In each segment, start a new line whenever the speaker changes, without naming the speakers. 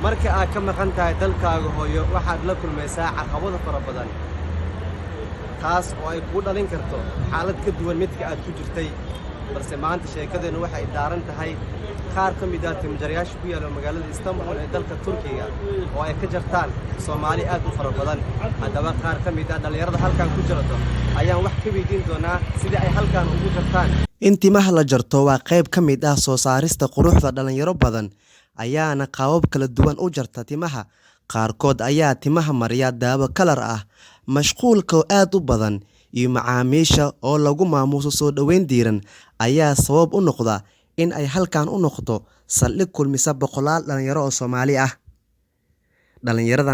marka aad ka maqan tahay dalkaaga hooyo waxaad la kulmaysaa caqabado fara badan taas oo ay kuu dhalin karto xaalad ka duwan midka aad ku jirtay balse maanta sheekadeennu waxay daaran tahay qaar ka mid ah timjarayaasha ku yaalla magaalada Istanbul ee dalka Turkiga oo ay ka jartaan Soomaali aad u fara badan haddaba qaar ka mid ah dhalinyarada halkan ku jirto ayaan wax ka weydiin doonaa sidii ay halkan ugu jartaan in timaha la jarto waa qayb ka mid ah soo saarista quruxda dhalinyaro badan ayaana qaabab kala duwan u jarta timaha qaarkood ayaa timaha mariya daabo kalar ah mashquulka aad u badan iyo macaamiisha oo lagu maamuuso soo dhaweyn diiran ayaa sabab u noqda in ay halkan u noqdo saldhig kulmisa boqolaal dhalinyaro oo Soomaali ah dhalinyarada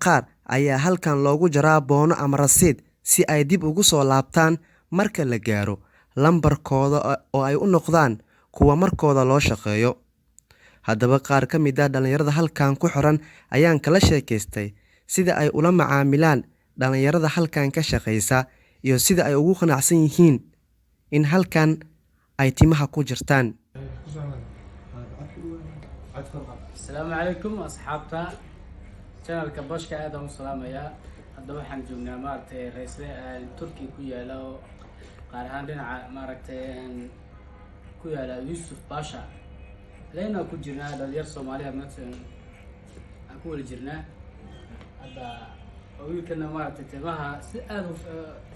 qaar ayaa halkan loogu jaraa boono ama rasiid si ay dib ugu soo laabtaan marka la gaaro lambarkooda oo ay u noqdaan kuwa markooda loo shaqeeyo haddaba qaar ka mid ah dhalinyarada halkan ku xiran ayaan kala sheekaystay sida ay ula macaamilaan dhalinyarada halkan ka shaqeysa iyo sida ay ugu qanacsan yihiin in halkan ay timaha ku jirtaan.
Assalaamu calaykum asxaabta channelka Bashka aad u salaamaya hadda waxaan joognaa maartay raisle Turkiga ku yaalo qaar ahaan dhinaca maartay ku yaala Yusuf Pasha leena ku jirnaa dhalinyar Soomaaliya aan ku wada jirnaa hadda wiilkana maartay timaha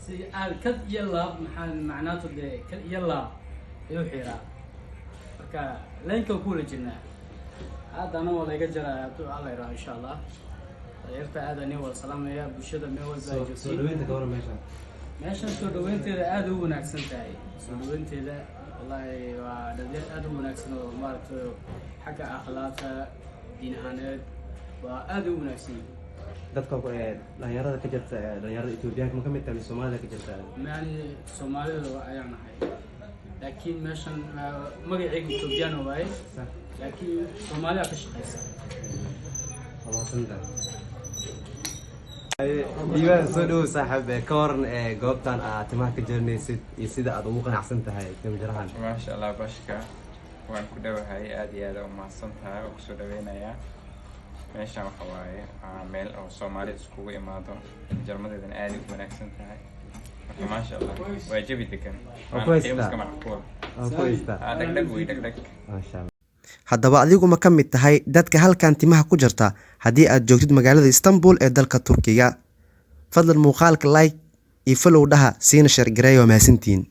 si aad ka yalla maxaan macnaatu ka yalla iyo xira marka leenka ku wada jirnaa hadana wala iga jaraa haduu Allah yaraaho insha Allah dhalinyarta aad aan wada salaamaya bulshada meel walba ay joogto meeshan soo dhaweynteeda aad u wanaagsan tahay soo dhaweynteeda wallahi waa dhalinyar aad u wanaagsan oo maartay xagga akhlaaqda diinahaneed waa aad u wanaagsan
dadka dhalinyarada ka jirta dhalinyarada Itoobiyaanka ma ka mid tahay Soomaalida ka jirta
maani Soomaalida ayaan nahay laakiin meeshan magacayga Itoobiyaan waaye laakiin Soomaaliya ka shaqeysa
diiwaan soo dhow saaxiib ka waran goobtan aad timaha ka jarnaysid iyo sida aad ugu qanacsan tahay timjarahan
maasha Allah Bashka waan ku dhawahay aad iyo aad u mahadsan tahay oo soo dhaweynayaa meeshan waxa waaye meel oo Soomaali iskugu imaado jarmadeedana aad u wanaagsan tahay maasha Allah waa jawi degan
haddaba adigu ma ka mid tahay dadka halkan timaha ku jarta haddii aad joogtid magaalada Istanbul ee dalka Turkiga fadlan muuqaalka like iyo follow dhaha siina share gareeyo mahadsantiin